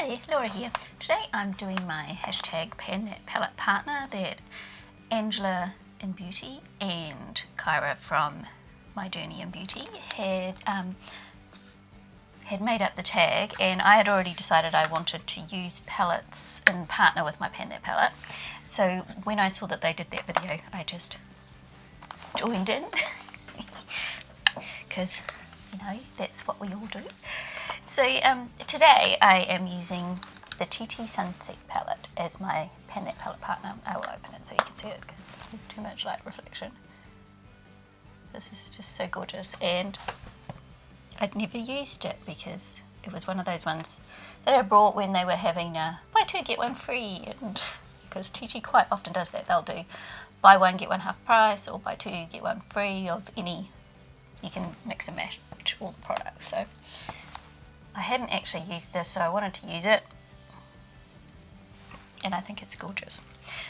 Hi there, Laura here. Today I'm doing my hashtag Panthatpalettepartner that Angela in Beauty and Kyra from My Journey in Beauty had made up the tag, and I had already decided I wanted to use palettes and partner with my Panthat palette. So when I saw that they did that video, I just joined in because, you know, that's what we all do. So today I am using the TT Sunset palette as my Panthat palette partner. I will open it so you can see it because there's too much light reflection. This is just so gorgeous, and I'd never used it because it was one of those ones that I brought when they were having buy two get one free, and because TT quite often does that, they'll do buy one get one half price or buy two get one free of any, you can mix and match all the products. So I hadn't actually used this, so I wanted to use it, and I think it's gorgeous.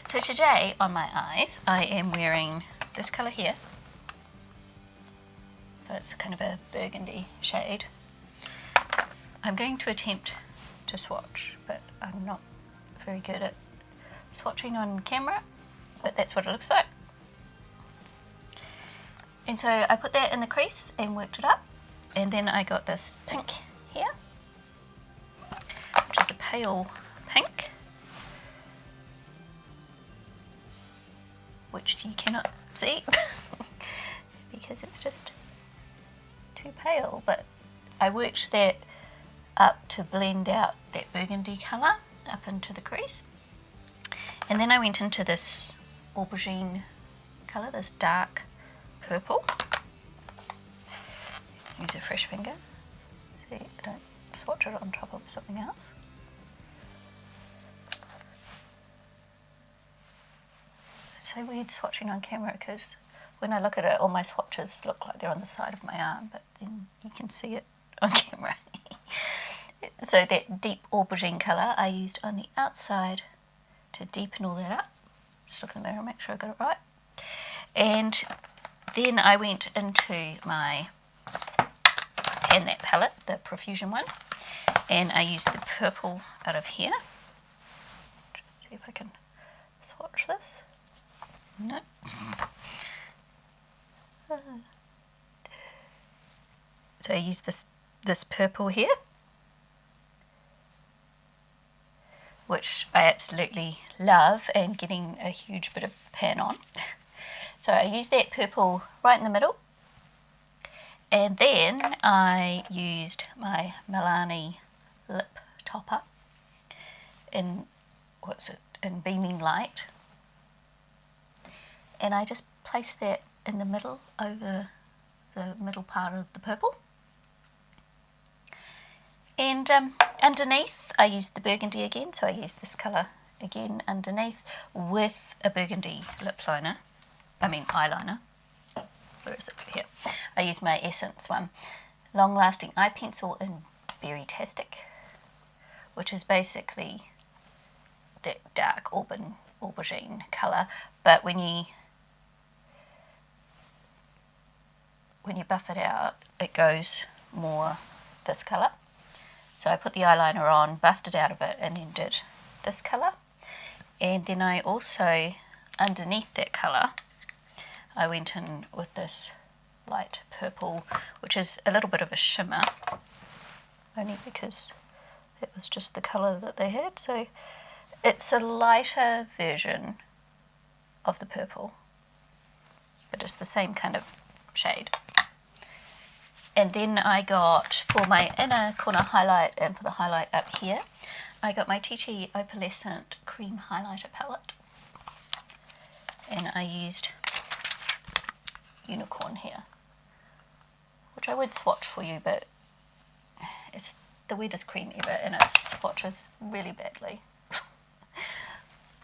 So today on my eyes I am wearing this colour here. So it's kind of a burgundy shade. I'm going to attempt to swatch, but I'm not very good at swatching on camera, but that's what it looks like. And so I put that in the crease and worked it up, and then I got this pink here, which is a pale pink, which you cannot see because it's just too pale, but I worked that up to blend out that burgundy colour up into the crease. And then I went into this aubergine colour, this dark purple. Use a fresh finger. See, I don't swatch it on top of something else. It's so weird swatching on camera because when I look at it, all my swatches look like they're on the side of my arm, but then you can see it on camera. So that deep aubergine colour I used on the outside to deepen all that up. Just look in the mirror and make sure I got it right. And then I went into my Panthat palette, the Profusion one, and I used the purple out of here. Let's see if I can swatch this. No. So I use this purple here, which I absolutely love, and getting a huge bit of pan on. So I used that purple right in the middle, and then I used my Milani lip topper in, in Beaming Light, and I just placed that in the middle over the middle part of the purple. And underneath I used the burgundy again, so I used this colour again underneath with a burgundy lip liner, eyeliner. Where is it? Here. I used my Essence one, Long Lasting Eye Pencil in Berry Tastic, which is basically that dark aubergine colour, but when you buff it out, it goes more this colour. So I put the eyeliner on, buffed it out a bit, and then did this colour. And then I also, underneath that colour, I went in with this light purple, which is a little bit of a shimmer, only because it was just the colour that they had. So it's a lighter version of the purple, but it's the same kind of shade. And then I got, for my inner corner highlight and for the highlight up here, I got my Chi Opalescent cream highlighter palette, and I used Unicorn here, which I would swatch for you, but it's the weirdest cream ever and it swatches really badly.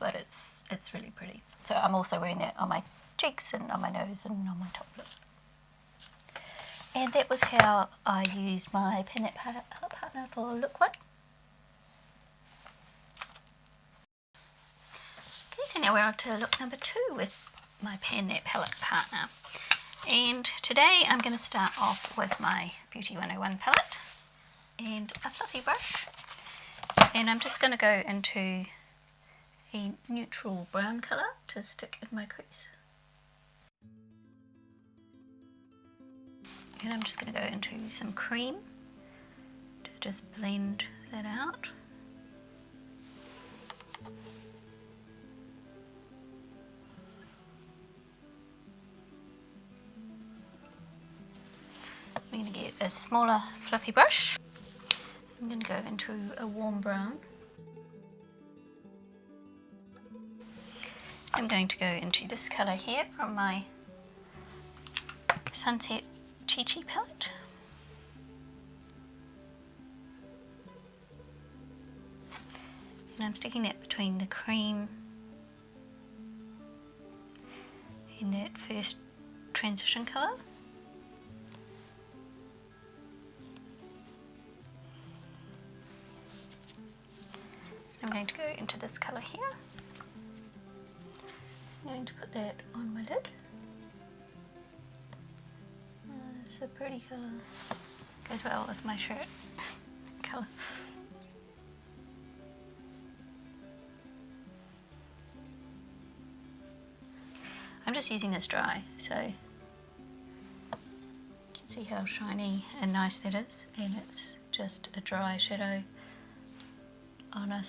But it's really pretty. So I'm also wearing that on my cheeks and on my nose and on my top lip. And that was how I used my Panthat palette partner for look one. Okay, so now we're on to look number 2 with my Panthat palette partner. And today I'm going to start off with my Beauty 101 palette and a fluffy brush. And I'm just going to go into a neutral brown colour to stick in my crease. And I'm just going to go into some cream to just blend that out. I'm going to get a smaller fluffy brush. I'm going to go into a warm brown. I'm going to go into this colour here from my Sunset Chi palette. And I'm sticking that between the cream and that first transition colour. I'm going to go into this colour here. I'm going to put that on my lid. It's a pretty colour. Goes well with my shirt colour. I'm just using this dry, so you can see how shiny and nice that is, and it's just a dry shadow on a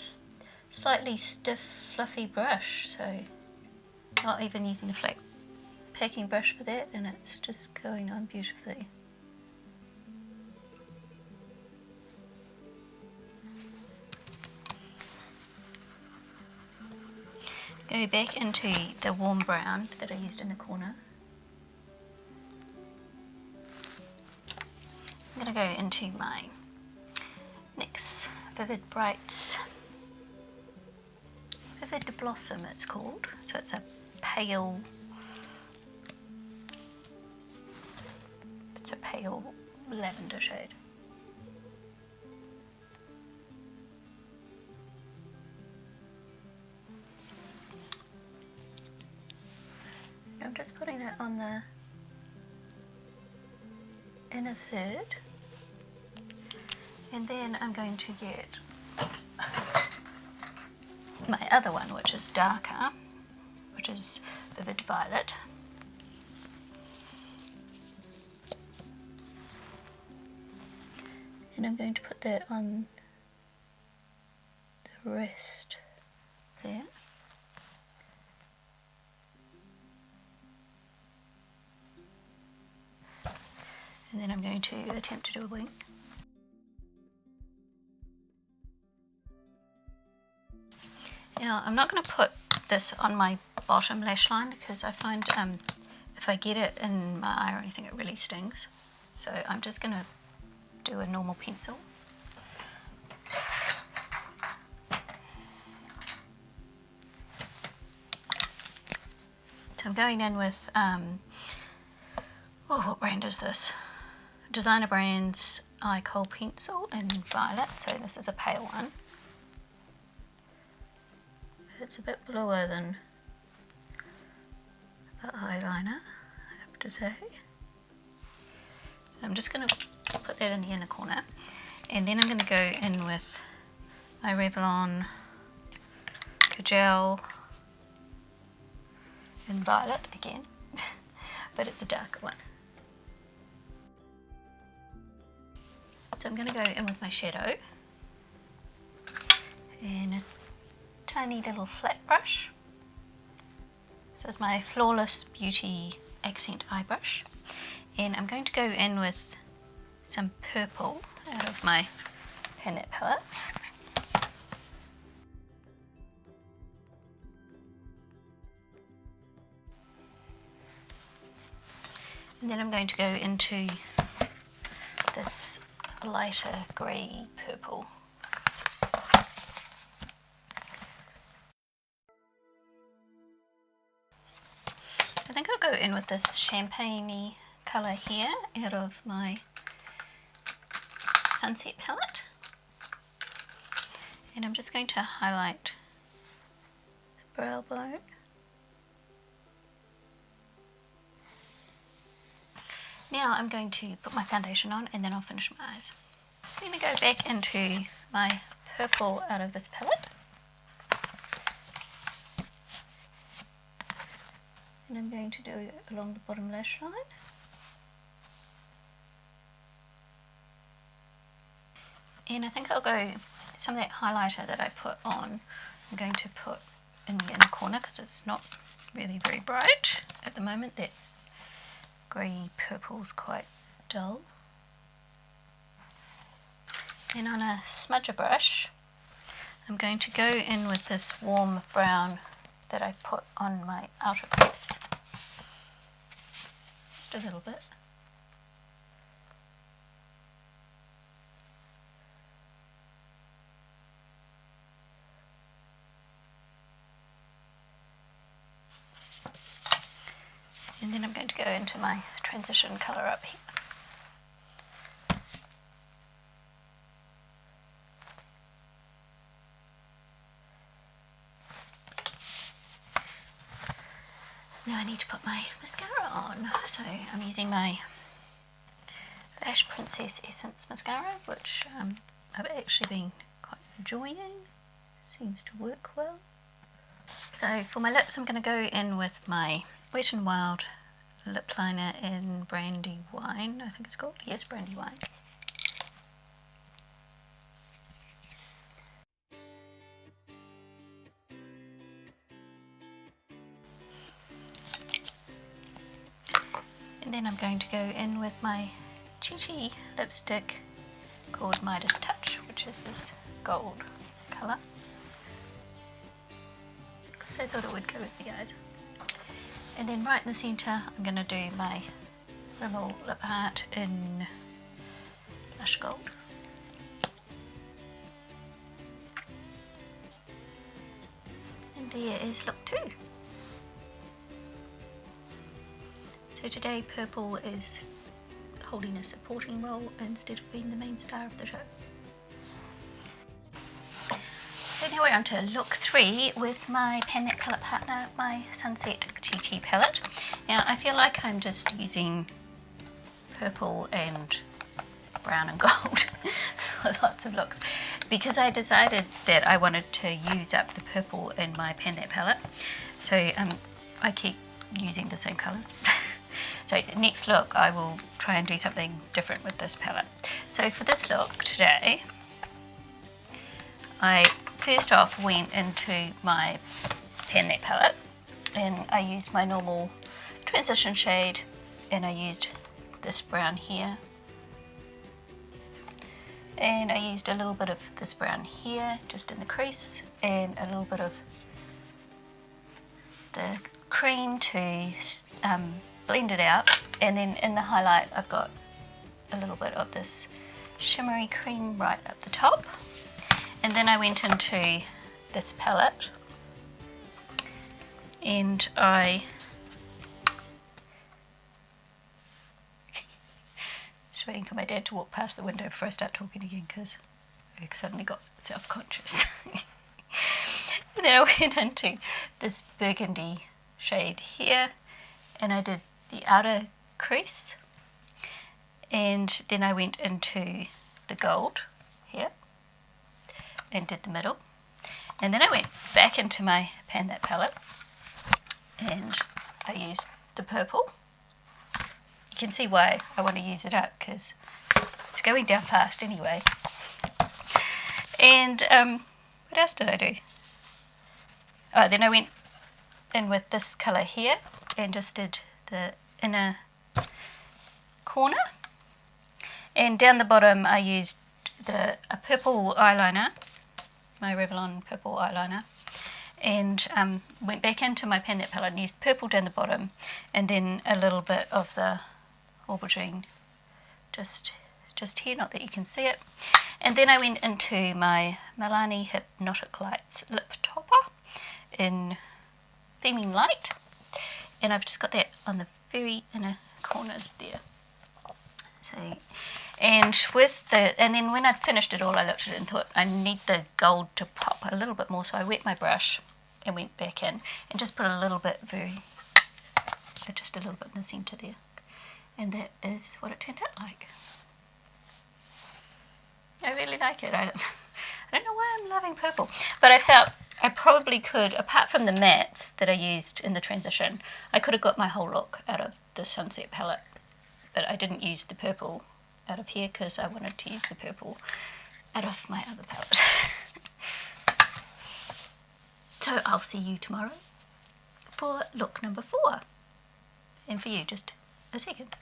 slightly stiff fluffy brush, so not even using a flat packing brush for that, and it's just going on beautifully. Go back into the warm brown that I used in the corner. I'm going to go into my NYX Vivid Brights Vivid Blossom, it's called. So it's a pale, lavender shade. I'm just putting it on the inner third, and then I'm going to get my other one, which is darker, which is Vivid Violet. And I'm going to put that on the wrist there. And then I'm going to attempt to do a wing. Now I'm not going to put this on my bottom lash line because I find if I get it in my eye or anything it really stings. So I'm just going to do a normal pencil. So I'm going in with, what brand is this? Designer Brands Eye Kohl Pencil in Violet, so this is a pale one. It's a bit bluer than the eyeliner, I have to say. So I'm just going to put that in the inner corner, and then I'm going to go in with my Revlon Kajal in Violet again, but it's a darker one. So I'm going to go in with my shadow and a tiny little flat brush. This is my Flawless Beauty Accent Eye Brush, and I'm going to go in with some purple out of my Panthatpalettepartner. And then I'm going to go into this lighter grey purple. I think I'll go in with this champagne-y colour here out of my Sunset palette. And I'm just going to highlight the brow bone. Now I'm going to put my foundation on and then I'll finish my eyes. So I'm going to go back into my purple out of this palette. And I'm going to do it along the bottom lash line. And I think I'll go, some of that highlighter that I put on, I'm going to put in the inner corner because it's not really very bright at the moment. That grey purple's quite dull. And on a smudger brush, I'm going to go in with this warm brown that I put on my outer crease. Just a little bit. And then I'm going to go into my transition colour up here. Now I need to put my mascara on. So I'm using my Lash Princess Essence mascara, which I've actually been quite enjoying. Seems to work well. So for my lips, I'm going to go in with my Wet n Wild lip liner in Brandy Wine, I think it's called. Yes, Brandy Wine. And then I'm going to go in with my Chi lipstick called Midas Touch, which is this gold colour, because I thought it would go with the eyes. And then right in the centre, I'm going to do my Rimmel Lip Art in Lush Gold. And there is look 2. So today purple is holding a supporting role instead of being the main star of the show. So now we're on to look 3 with my Panthatpalettepartner, my Sunset Chi palette. Now I feel like I'm just using purple and brown and gold for lots of looks, because I decided that I wanted to use up the purple in my Panthat palette. So I keep using the same colours. So next look I will try and do something different with this palette. So for this look today, I first off went into my Panthat palette and I used my normal transition shade, and I used this brown here, and I used a little bit of this brown here just in the crease, and a little bit of the cream to blend it out. And then in the highlight I've got a little bit of this shimmery cream right up the top. And then I went into this palette and I just waiting for my dad to walk past the window before I start talking again, because I suddenly got self-conscious. And then I went into this burgundy shade here and I did the outer crease, and then I went into the gold here and did the middle, and then I went back into my Panthat palette and I used the purple. You can see why I want to use it up, because it's going down fast anyway. And what else did I do? Oh, then I went in with this colour here and just did the inner corner, and down the bottom I used a purple eyeliner, my Revlon purple eyeliner, and went back into my Panthat palette and used purple down the bottom, and then a little bit of the aubergine just here, not that you can see it. And then I went into my Milani Hypnotic Lights lip topper in Beaming Light, and I've just got that on the very inner corners there. So, and then when I'd finished it all, I looked at it and thought I need the gold to pop a little bit more, so I wet my brush and went back in and just put a little bit, just a little bit in the centre there, and that is what it turned out like. I really like it. I don't know why I'm loving purple, but I felt I probably could, apart from the mattes that I used in the transition, I could have got my whole look out of the Sunset palette, but I didn't use the purple out of here because I wanted to use the purple out of my other palette. So I'll see you tomorrow for look number 4, and for you just a second.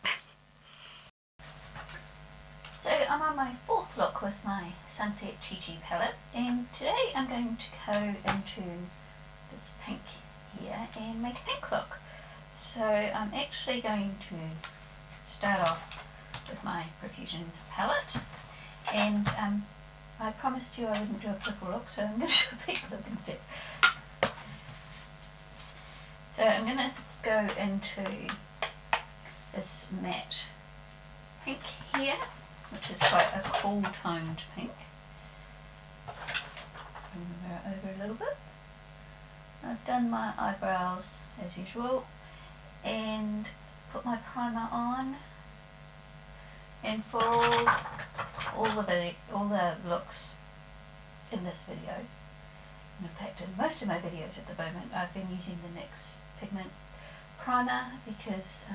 So I'm on my 4th look with my Sunset Chi palette, and today I'm going to go into this pink here and make a pink look. So I'm actually going to start off with my Profusion palette, and I promised you I wouldn't do a purple look, so I'm going to do a pink look instead. So I'm going to go into this matte pink here, which is quite a cool toned pink. Bring the mirror over a little bit. I've done my eyebrows as usual and put my primer on. And for all the looks in this video, and in fact in most of my videos at the moment, I've been using the NYX pigment primer because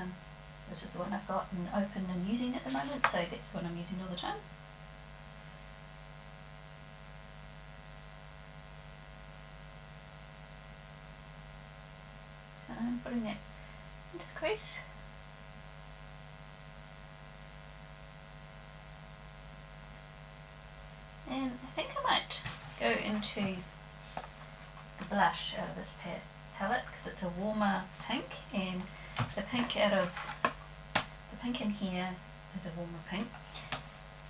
this is the one I've got and open and using at the moment, so that's the one I'm using all the time. So I'm putting that into the crease. And I think I might go into the blush out of this palette because it's a warmer pink, and the pink in here is a warmer pink.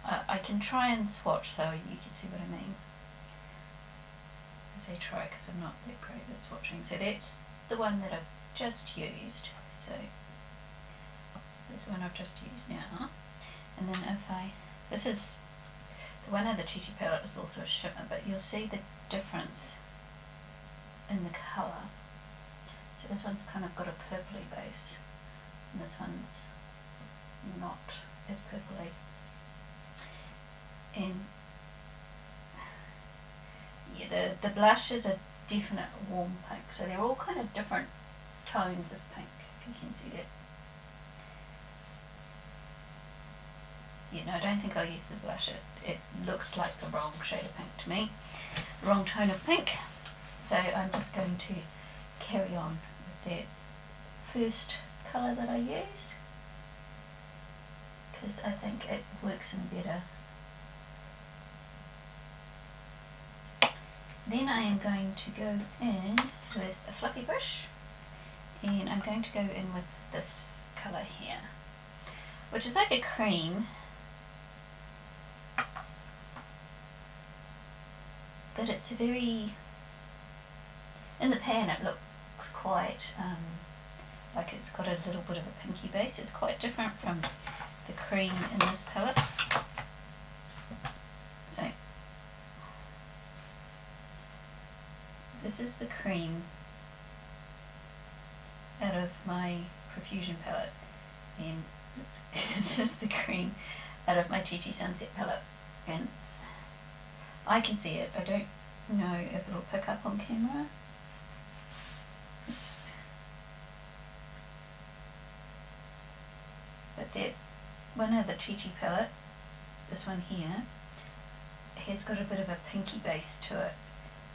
I can try and swatch so you can see what I mean. I say try because I'm not that great at swatching. So that's the one that I've just used. So this is the one I've just used now. And then this is the one of the Chi palette is also a shimmer, but you'll see the difference in the colour. So this one's kind of got a purpley base, and this one's not as purpley. And yeah, the blush is a definite warm pink, so they're all kind of different tones of pink, if you can see that. Yeah, no, I don't think I'll use the blush. It looks like the wrong shade of pink to me, the wrong tone of pink. So I'm just going to carry on with that first colour that I used, because I think it works in better. Then I am going to go in with a fluffy brush, and I'm going to go in with this colour here, which is like a cream, but it's very, in the pan it looks quite like it's got a little bit of a pinky base. It's quite different from the cream in this palette. So this is the cream out of my Profusion palette, and this is the cream out of my Chi Sunset palette, and I can see it. I don't know if it'll pick up on camera. But that one of the Chi palette, this one here, has got a bit of a pinky base to it,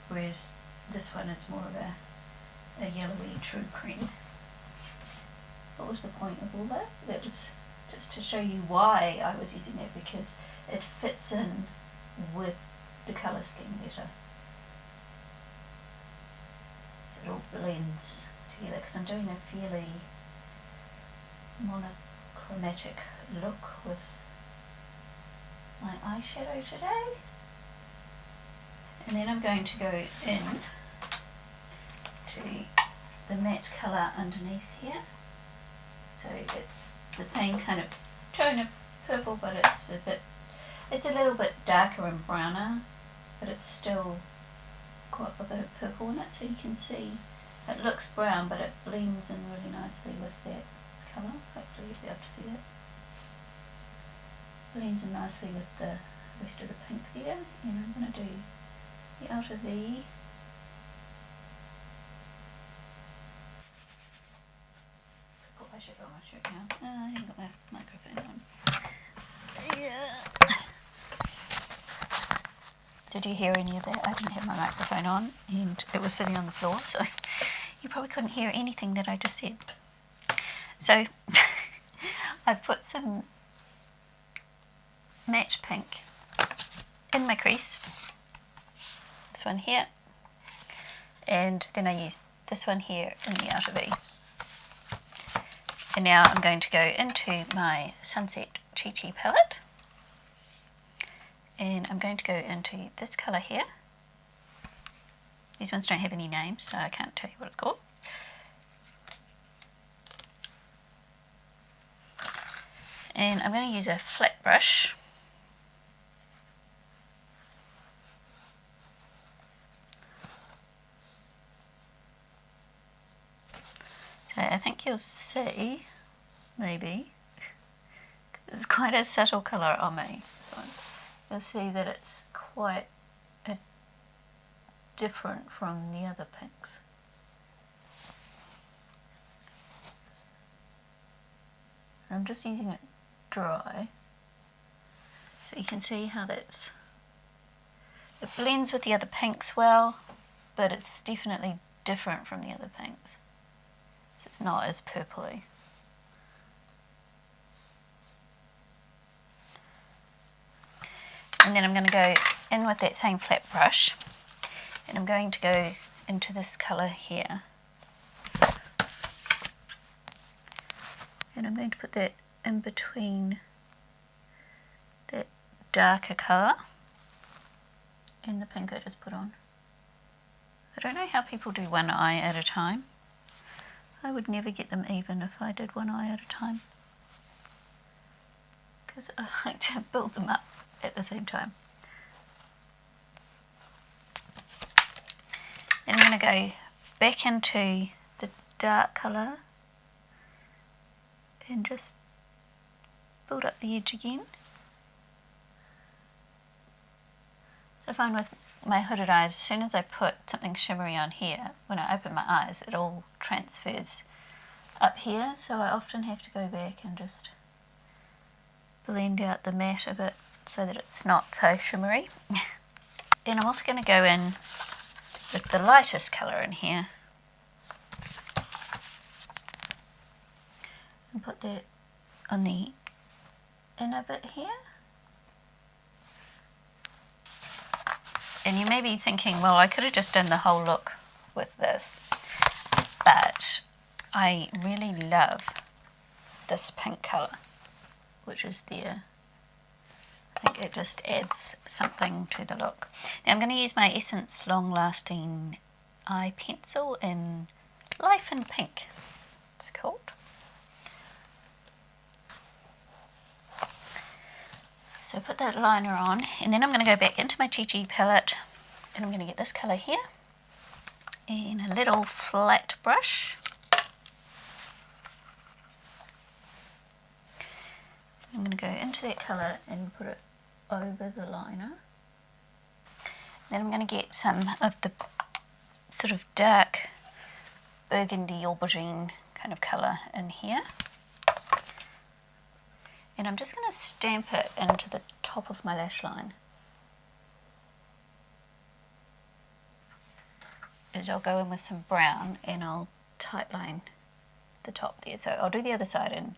whereas this one is more of a yellowy true cream. What was the point of all that? That was just to show you why I was using that, because it fits in with the colour scheme better. It all blends together because I'm doing a fairly monochromatic look with my eyeshadow today. And then I'm going to go in to the matte colour underneath here. So it's the same kind of tone of purple, but it's a little bit darker and browner, but it's still got a bit of purple in it, so you can see it looks brown, but it blends in really nicely with that colour. Hopefully you'll be able to see it. Blends in nicely with the rest of the pink there, and I'm going to do the outer V. Put my shirt on my shirt now. I haven't got my microphone on. Yeah. Did you hear any of that? I didn't have my microphone on and it was sitting on the floor, so you probably couldn't hear anything that I just said. So I've put some match pink in my crease, this one here, and then I use this one here in the outer V. And now I'm going to go into my Sunset Chi palette, and I'm going to go into this colour here. These ones don't have any names, so I can't tell you what it's called. And I'm going to use a flat brush. So I think you'll see, maybe, it's quite a subtle colour on me, this one. You'll see that it's quite different from the other pinks. I'm just using it dry, so you can see how it blends with the other pinks well, but it's definitely different from the other pinks. So it's not as purpley. And then I'm going to go in with that same flat brush, and I'm going to go into this colour here. And I'm going to put that in between that darker colour and the pink I just put on. I don't know how people do one eye at a time. I would never get them even if I did one eye at a time, because I like to build them up at the same time. Then I'm going to go back into the dark colour and just build up the edge again. So I find with my hooded eyes, as soon as I put something shimmery on here, when I open my eyes, it all transfers up here, so I often have to go back and just blend out the matte of it so that it's not so shimmery. And I'm also going to go in with the lightest colour in here and put that on the inner bit here. And you may be thinking, well, I could have just done the whole look with this, but I really love this pink colour, which is there. I think it just adds something to the look. Now I'm going to use my Essence Long Lasting Eye Pencil in Life in Pink, it's called. So put that liner on, and then I'm going to go back into my Chi palette, and I'm going to get this colour here, and a little flat brush. I'm going to go into that colour and put it over the liner. Then I'm going to get some of the sort of dark burgundy aubergine kind of colour in here. And I'm just going to stamp it into the top of my lash line. As I'll go in with some brown and I'll tightline the top there. So I'll do the other side and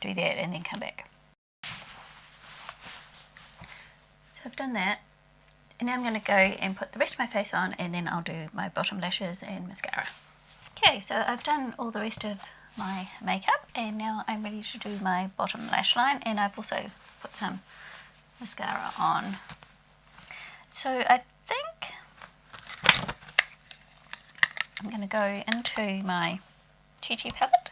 do that and then come back. So I've done that, and now I'm going to go and put the rest of my face on, and then I'll do my bottom lashes and mascara. Okay, so I've done all the rest of my makeup, and now I'm ready to do my bottom lash line, and I've also put some mascara on. So I think I'm going to go into my Chi palette.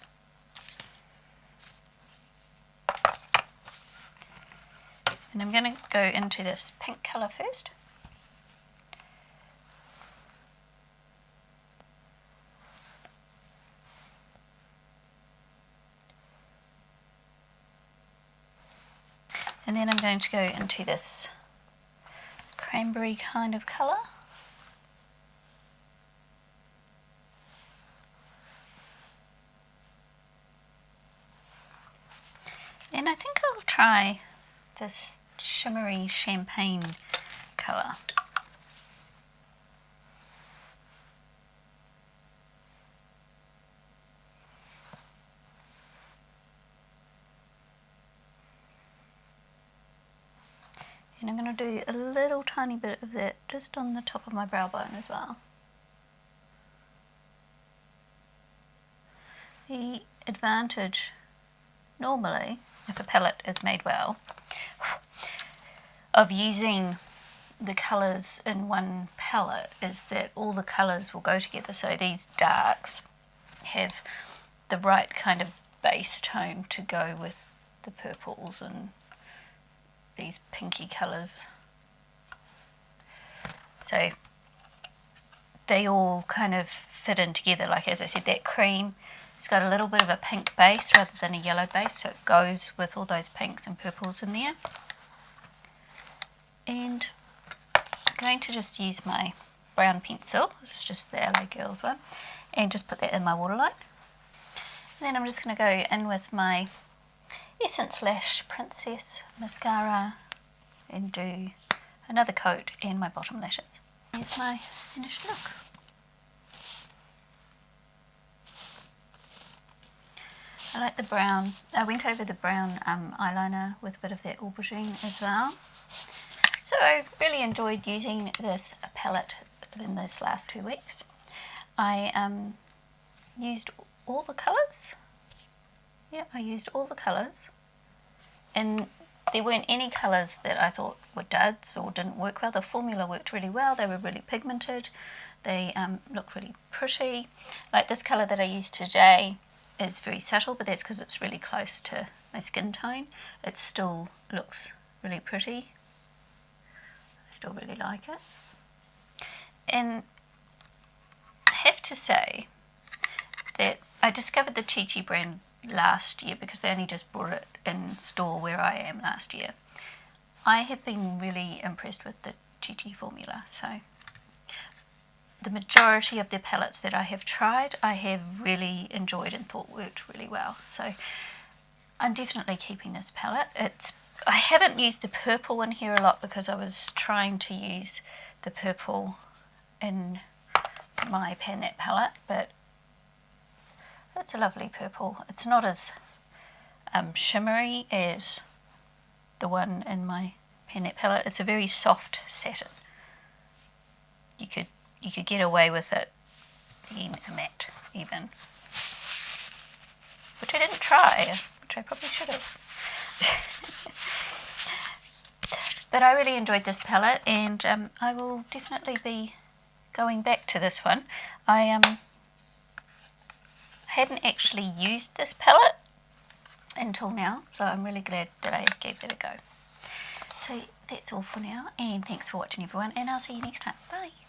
And I'm going to go into this pink colour first. And then I'm going to go into this cranberry kind of colour. And I think I'll try this shimmery champagne colour. And I'm going to do a little tiny bit of that just on the top of my brow bone as well. The advantage normally, if a palette is made well, of using the colours in one palette is that all the colours will go together. So these darks have the right kind of base tone to go with the purples and these pinky colours. So they all kind of fit in together. Like, as I said, that cream, it's got a little bit of a pink base rather than a yellow base, so it goes with all those pinks and purples in there. And I'm going to just use my brown pencil, this is just the LA Girls one, and just put that in my waterline. And then I'm just going to go in with my Essence Lash Princess mascara and do another coat and my bottom lashes. Here's my finished look. I like the brown. I went over the brown eyeliner with a bit of that aubergine as well. So I really enjoyed using this palette in this last 2 weeks. I used all the colours. Yeah, I used all the colours, and there weren't any colours that I thought were duds or didn't work well. The formula worked really well. They were really pigmented. They looked really pretty. Like this colour that I used today, it's very subtle, but that's because it's really close to my skin tone. It still looks really pretty. I still really like it. And I have to say that I discovered the Chi brand last year because they only just brought it in store where I am last year. I have been really impressed with the Chi formula. So the majority of the palettes that I have tried, I have really enjoyed and thought worked really well. So I'm definitely keeping this palette. I haven't used the purple in here a lot because I was trying to use the purple in my Panthatpalettepartner palette, but it's a lovely purple. It's not as shimmery as the one in my Panthatpalettepartner palette. It's a very soft satin. You could get away with it being matte even, which I didn't try, which I probably should have. But I really enjoyed this palette, and I will definitely be going back to this one. I hadn't actually used this palette until now, so I'm really glad that I gave it a go. So that's all for now, and thanks for watching everyone, and I'll see you next time. Bye!